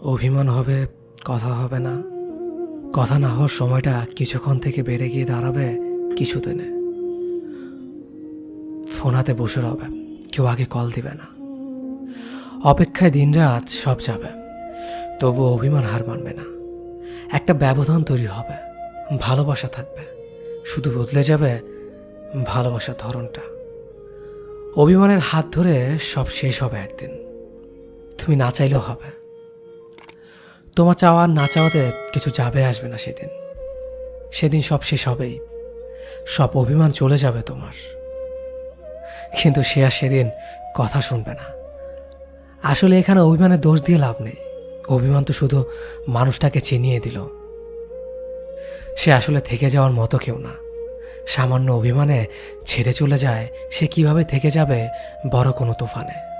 অভিমান হবে, কথা হবে না। কথা না হওয়ার সময়টা কিছুক্ষণ থেকে বেড়ে গিয়ে দাঁড়াবে কিছুদিনে। ফোন হাতে বসে রবে, কেউ আগে কল দিবে না। অপেক্ষায় দিনরাত সব যাবে, তবু অভিমান হার মানবে না। একটা ব্যবধান তৈরি হবে, ভালোবাসা থাকবে, শুধু বদলে যাবে ভালোবাসার ধরনটা। অভিমানের হাত ধরে সব শেষ হবে একদিন, তুমি না চাইলেও হবে। তোমার চাওয়া আর না চাওয়াতে কিছু যাবে আসবে না। সেদিন সেদিন সব শেষ হবেই, সব অভিমান চলে যাবে তোমার। কিন্তু সে আর সেদিন কথা শুনবে না। আসলে এখানে অভিমানের দোষ দিয়ে লাভ নেই। অভিমান তো শুধু মানুষটাকে চিনিয়ে দিল। সে আসলে থেকে যাওয়ার মতো কেউ না। সামান্য অভিমানে ছেড়ে চলে যায়, সে কিভাবে থেকে যাবে বড় কোনো তুফানে।